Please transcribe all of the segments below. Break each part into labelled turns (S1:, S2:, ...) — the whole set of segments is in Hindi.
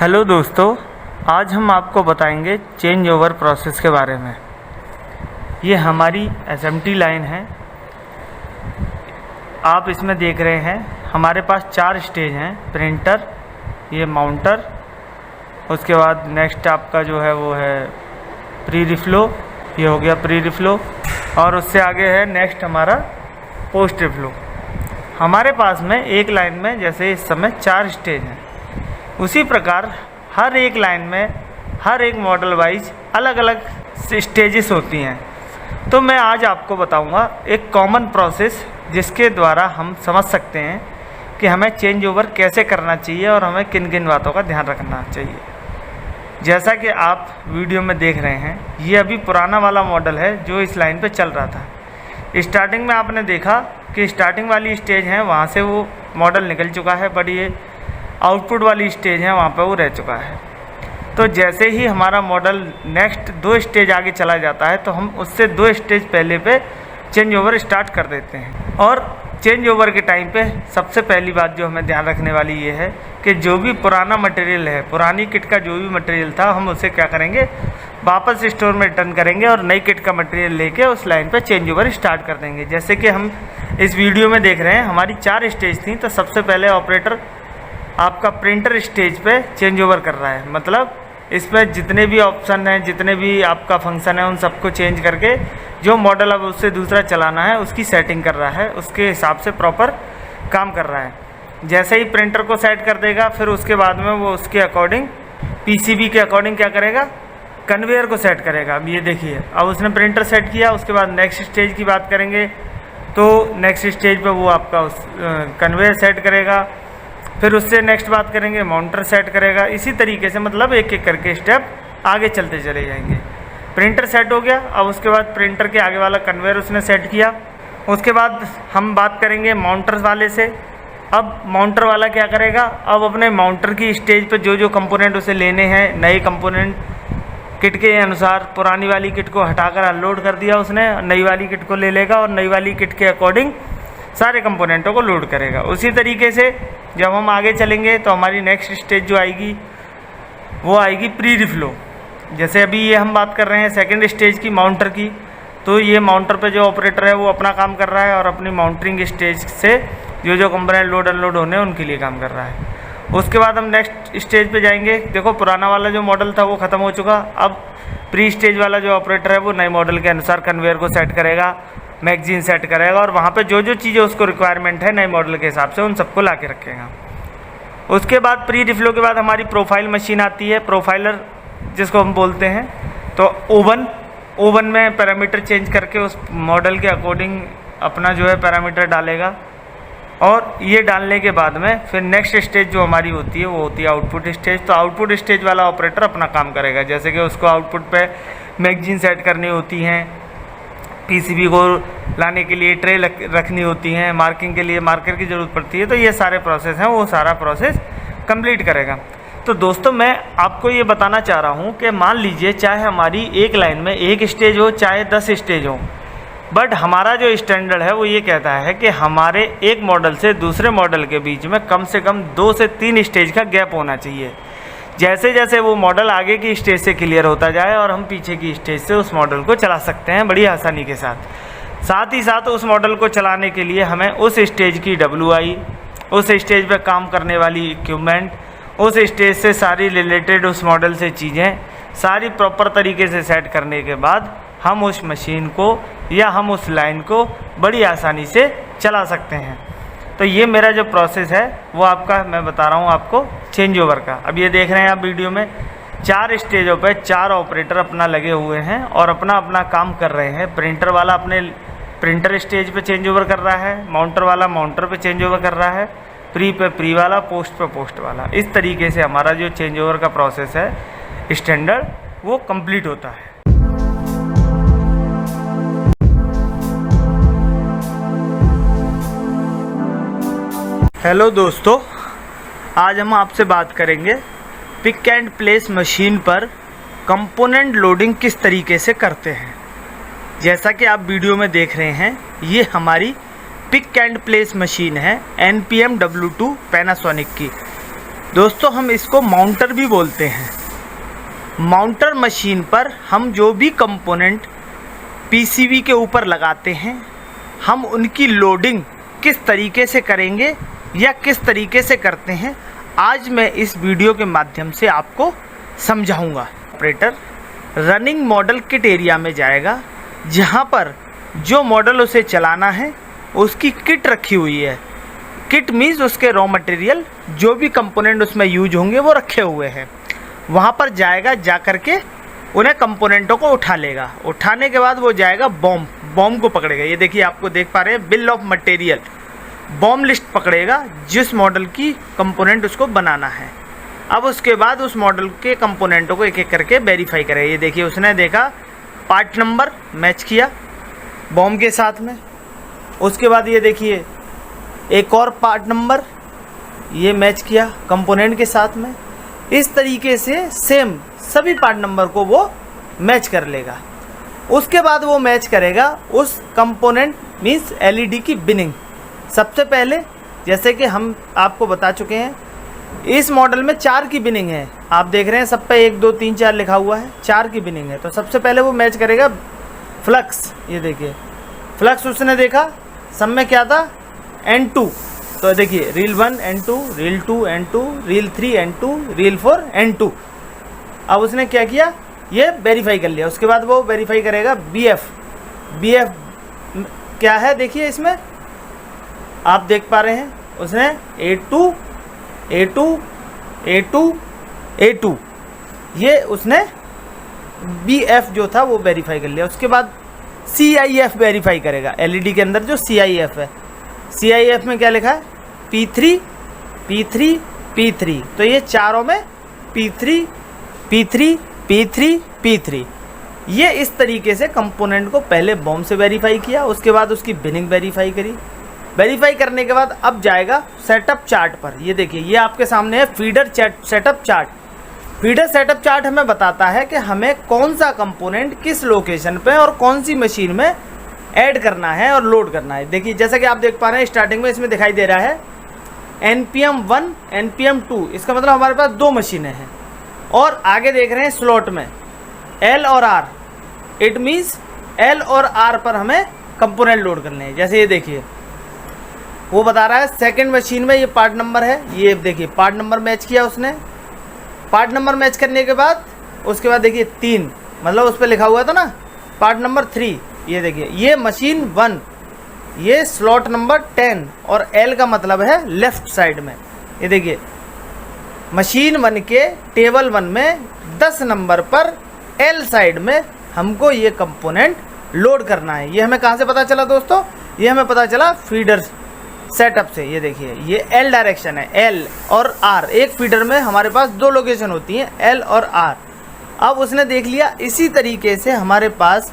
S1: हेलो दोस्तों, आज हम आपको बताएंगे चेंज ओवर प्रोसेस के बारे में। ये हमारी एसएमटी लाइन है। आप इसमें देख रहे हैं हमारे पास 4 स्टेज हैं। प्रिंटर, ये माउंटर, उसके बाद नेक्स्ट आपका जो है वो है प्री रिफ्लो, ये हो गया प्री रिफ्लो, और उससे आगे है नेक्स्ट हमारा पोस्ट रिफ्लो। हमारे पास में एक लाइन में जैसे इस समय 4 स्टेज हैं, उसी प्रकार हर एक लाइन में हर एक मॉडल वाइज अलग अलग स्टेजेस होती हैं। तो मैं आज आपको बताऊंगा एक कॉमन प्रोसेस जिसके द्वारा हम समझ सकते हैं कि हमें चेंज ओवर कैसे करना चाहिए और हमें किन किन बातों का ध्यान रखना चाहिए। जैसा कि आप वीडियो में देख रहे हैं, ये अभी पुराना वाला मॉडल है जो इस लाइन पे चल रहा था। स्टार्टिंग में आपने देखा कि स्टार्टिंग वाली स्टेज है, वहाँ से वो मॉडल निकल चुका है, बट ये आउटपुट वाली स्टेज है वहाँ पे वो रह चुका है। तो जैसे ही हमारा मॉडल नेक्स्ट 2 स्टेज आगे चला जाता है तो हम उससे 2 स्टेज पहले पे चेंज ओवर स्टार्ट कर देते हैं। और चेंज ओवर के टाइम पे सबसे पहली बात जो हमें ध्यान रखने वाली ये है कि जो भी पुराना मटेरियल है, पुरानी किट का जो भी मटेरियल था, हम उसे क्या करेंगे, वापस स्टोर में रिटर्न करेंगे और नई किट का मटेरियल लेके उस लाइन पे चेंज ओवर स्टार्ट कर देंगे। जैसे कि हम इस वीडियो में देख रहे हैं, हमारी 4 स्टेज थी। तो सबसे पहले ऑपरेटर आपका प्रिंटर स्टेज पे चेंज ओवर कर रहा है, मतलब इसमें जितने भी ऑप्शन हैं, जितने भी आपका फंक्शन है, उन सबको चेंज करके जो मॉडल अब उससे दूसरा चलाना है उसकी सेटिंग कर रहा है, उसके हिसाब से प्रॉपर काम कर रहा है। जैसे ही प्रिंटर को सेट कर देगा, फिर उसके बाद में वो उसके अकॉर्डिंग पीसीबी के अकॉर्डिंग क्या करेगा, कन्वेयर को सेट करेगा। अब ये देखिए, अब उसने प्रिंटर सेट किया, उसके बाद नेक्स्ट स्टेज की बात करेंगे तो नेक्स्ट स्टेज पे वो आपका उस कन्वेयर सेट करेगा, फिर उससे नेक्स्ट बात करेंगे माउंटर सेट करेगा। इसी तरीके से मतलब एक एक करके स्टेप आगे चलते चले जाएंगे। प्रिंटर सेट हो गया, अब उसके बाद प्रिंटर के आगे वाला कन्वेयर उसने सेट किया। उसके बाद हम बात करेंगे माउंटर वाले से। अब माउंटर वाला क्या करेगा, अब अपने माउंटर की स्टेज पे जो जो कंपोनेंट उसे लेने हैं, नए कंपोनेंट किट के अनुसार पुरानी वाली किट को हटाकर अनलोड कर दिया उसने, नई वाली किट को ले लेगा और नई वाली किट के अकॉर्डिंग सारे कंपोनेंटों को लोड करेगा। उसी तरीके से जब हम आगे चलेंगे तो हमारी नेक्स्ट स्टेज जो आएगी वो आएगी प्री रिफ्लो। जैसे अभी ये हम बात कर रहे हैं सेकंड स्टेज की, माउंटर की, तो ये माउंटर पे जो ऑपरेटर है वो अपना काम कर रहा है और अपनी माउंटरिंग स्टेज से जो जो कंपोनेंट लोड अनलोड होने उनके लिए काम कर रहा है। उसके बाद हम नेक्स्ट स्टेज पे जाएंगे। देखो, पुराना वाला जो मॉडल था वो ख़त्म हो चुका। अब प्री स्टेज वाला जो ऑपरेटर है वो नए मॉडल के अनुसार कन्वेयर को सेट करेगा, मैगजीन सेट करेगा और वहाँ पे जो जो चीज़ें उसको रिक्वायरमेंट है नए मॉडल के हिसाब से उन सबको ला के रखेगा। उसके बाद प्री रिफ्लो के बाद हमारी प्रोफाइल मशीन आती है, प्रोफाइलर जिसको हम बोलते हैं। तो ओवन में पैरामीटर चेंज करके उस मॉडल के अकॉर्डिंग अपना जो है पैरामीटर डालेगा। और ये डालने के बाद में फिर नेक्स्ट स्टेज जो हमारी होती है वो होती है आउटपुट स्टेज। तो आउटपुट स्टेज वाला ऑपरेटर अपना काम करेगा, जैसे कि उसको आउटपुट पे मैगजीन सेट करनी होती हैं, पीसीबी को लाने के लिए ट्रे रखनी होती हैं, मार्किंग के लिए मार्कर की ज़रूरत पड़ती है। तो ये सारे प्रोसेस हैं, वो सारा प्रोसेस कंप्लीट करेगा। तो दोस्तों, मैं आपको ये बताना चाह रहा हूँ कि मान लीजिए चाहे हमारी एक लाइन में एक स्टेज हो, चाहे 10 स्टेज हो, बट हमारा जो स्टैंडर्ड है वो ये कहता है कि हमारे एक मॉडल से दूसरे मॉडल के बीच में कम से कम 2 से 3 स्टेज का गैप होना चाहिए। जैसे जैसे वो मॉडल आगे की स्टेज से क्लियर होता जाए और हम पीछे की स्टेज से उस मॉडल को चला सकते हैं बड़ी आसानी के साथ ही साथ उस मॉडल को चलाने के लिए हमें उस स्टेज की WI, उस स्टेज पे काम करने वाली इक्विपमेंट, उस स्टेज से सारी रिलेटेड उस मॉडल से चीज़ें सारी प्रॉपर तरीके से सेट करने के बाद हम उस मशीन को या हम उस लाइन को बड़ी आसानी से चला सकते हैं। तो ये मेरा जो प्रोसेस है वो आपका मैं बता रहा हूँ आपको चेंज ओवर का। अब ये देख रहे हैं आप वीडियो में 4 स्टेजों पे 4 ऑपरेटर अपना लगे हुए हैं और अपना अपना काम कर रहे हैं। प्रिंटर वाला अपने प्रिंटर स्टेज पे चेंज ओवर कर रहा है, माउंटर वाला माउंटर पे चेंज ओवर कर रहा है, प्री पे प्री वाला, पोस्ट पे पोस्ट वाला। इस तरीके से हमारा जो चेंज ओवर का प्रोसेस है स्टैंडर्ड वो कंप्लीट होता है। हेलो दोस्तों, आज हम आपसे बात करेंगे पिक एंड प्लेस मशीन पर कंपोनेंट लोडिंग किस तरीके से करते हैं। जैसा कि आप वीडियो में देख रहे हैं, ये हमारी पिक एंड प्लेस मशीन है NPM W2 पैनासोनिक की। दोस्तों हम इसको माउंटर भी बोलते हैं। माउंटर मशीन पर हम जो भी कंपोनेंट पीसीबी के ऊपर लगाते हैं, हम उनकी लोडिंग किस तरीके से करेंगे या किस तरीके से करते हैं, आज मैं इस वीडियो के माध्यम से आपको समझाऊंगा। Operator running model kit area में जाएगा, जहां पर जो मॉडल उसे चलाना है उसकी किट रखी हुई है। किट मीन्स उसके रॉ मटेरियल, जो भी कंपोनेंट उसमें यूज होंगे वो रखे हुए हैं। वहाँ पर जाएगा, जा कर के उन्हें कंपोनेंटों को उठा लेगा। उठाने के बाद वो जाएगा बॉम्ब को पकड़ेगा। ये देखिए, आपको देख पा रहे हैं bill of material, bomb list पकड़ेगा जिस मॉडल की कंपोनेंट उसको बनाना है। अब उसके बाद उस मॉडल के कंपोनेंटों को एक एक करके वेरीफाई करेगा। ये देखिए, उसने देखा पार्ट नंबर मैच किया बॉम्ब के साथ में। उसके बाद ये देखिए एक और पार्ट नंबर ये मैच किया कंपोनेंट के साथ में। इस तरीके से सेम सभी पार्ट नंबर को वो मैच कर लेगा। उसके बाद वो मैच करेगा उस कंपोनेंट मीन्स एलईडी की बिनिंग। सबसे पहले जैसे कि हम आपको बता चुके हैं, इस मॉडल में 4 की बिनिंग है। आप देख रहे हैं सब पे 1 2 3 4 लिखा हुआ है, 4 की बिनिंग है। तो सबसे पहले वो मैच करेगा फ्लक्स। ये देखिए फ्लक्स उसने देखा, सब में क्या था N2। तो देखिए reel 1 N2, reel 2 N2, reel 3 N2, reel 4 N2। अब उसने क्या किया, ये वेरीफाई कर लिया। उसके बाद वो वेरीफाई करेगा BF क्या है, देखिए इसमें आप देख पा रहे हैं उसने A2 ये उसने BF जो था वो वेरीफाई कर लिया। उसके बाद CIF वेरीफाई करेगा। एलईडी के अंदर जो CIF है, CIF में क्या लिखा है P3। तो ये चारों में P3 ये इस तरीके से कंपोनेंट को पहले बॉम्ब से वेरीफाई किया। उसके बाद उसकी बिनिंग वेरीफाई करी। वेरीफाई करने के बाद अब जाएगा सेटअप चार्ट पर। ये देखिए, ये आपके सामने है feeder setup chart. Feeder setup chart हमें बताता है कि हमें कौन सा कंपोनेंट किस लोकेशन पे और कौन सी मशीन में ऐड करना है और लोड करना है। देखिए जैसा कि आप देख पा रहे हैं, स्टार्टिंग में इसमें दिखाई दे रहा है NPM 1 NPM 2। इसका मतलब हमारे पास 2 मशीनें हैं। और आगे देख रहे हैं स्लॉट में L और R। इट मीन्स L और R पर हमें कंपोनेंट लोड करने हैं। जैसे ये देखिए, वो बता रहा है सेकंड मशीन में ये पार्ट नंबर है। ये देखिए पार्ट नंबर मैच किया उसने। पार्ट नंबर मैच करने के बाद उसके बाद देखिए 3, मतलब उस पर लिखा हुआ था ना पार्ट नंबर 3। ये देखिए ये मशीन 1, ये स्लॉट नंबर 10 और L का मतलब है लेफ्ट साइड में। ये देखिए मशीन 1 के टेबल 1 में 10 नंबर पर L साइड में हमको ये कंपोनेंट लोड करना है। ये हमें कहाँ से पता चला दोस्तों, ये हमें पता चला फीडर सेटअप से। ये देखिए ये L डायरेक्शन है, L और R। एक फीडर में हमारे पास 2 लोकेशन होती हैं, L और R। अब उसने देख लिया इसी तरीके से हमारे पास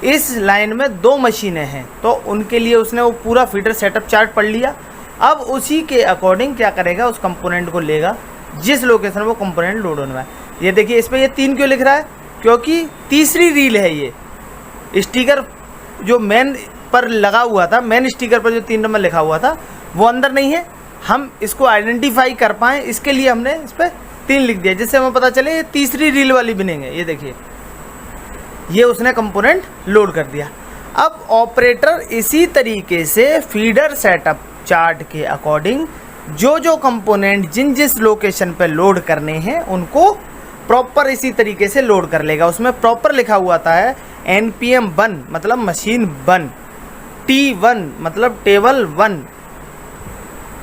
S1: इस लाइन में 2 मशीनें हैं, तो उनके लिए उसने वो पूरा फीडर सेटअप चार्ट पढ़ लिया। अब उसी के अकॉर्डिंग क्या करेगा, उस कंपोनेंट को लेगा जिस लोकेशन वो कंपोनेंट लोड होने वाला है। ये देखिए इसमें ये 3 क्यों लिख रहा है, क्योंकि तीसरी रील है। ये स्टिकर जो मेन पर लगा हुआ था, मेन स्टिकर पर जो 3 नंबर लिखा हुआ था वो अंदर नहीं है। हम इसको आइडेंटिफाई कर पाएँ इसके लिए हमने इस पर 3 लिख दिया, जिससे हमें पता चले ये तीसरी रील वाली बिनिंग है। ये देखिए ये उसने कंपोनेंट लोड कर दिया। अब ऑपरेटर इसी तरीके से फीडर सेटअप चार्ट के अकॉर्डिंग जो कंपोनेंट जिस लोकेशन पे लोड करने हैं उनको प्रॉपर इसी तरीके से लोड कर लेगा। उसमें प्रॉपर लिखा हुआ था है NPM 1 मतलब मशीन 1, T1 मतलब टेबल 1,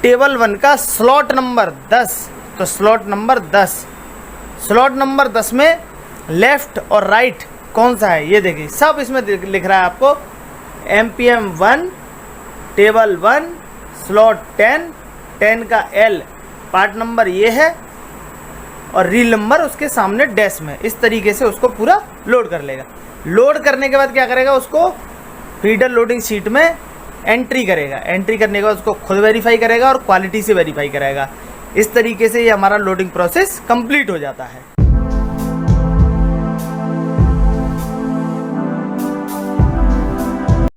S1: टेबल 1 का स्लॉट नंबर 10। तो स्लॉट नंबर 10 में लेफ्ट और राइट कौन सा है, ये देखिए सब इसमें लिख रहा है आपको NPM 1 टेबल 1 स्लॉट 10 का L पार्ट नंबर ये है और रील नंबर उसके सामने डैश में। इस तरीके से उसको पूरा लोड कर लेगा। लोड करने के बाद क्या करेगा, उसको फीडर लोडिंग शीट में एंट्री करेगा। एंट्री करने के बाद उसको खुद वेरीफाई करेगा और क्वालिटी से वेरीफाई करेगा। इस तरीके से ये हमारा लोडिंग प्रोसेस कंप्लीट हो जाता है।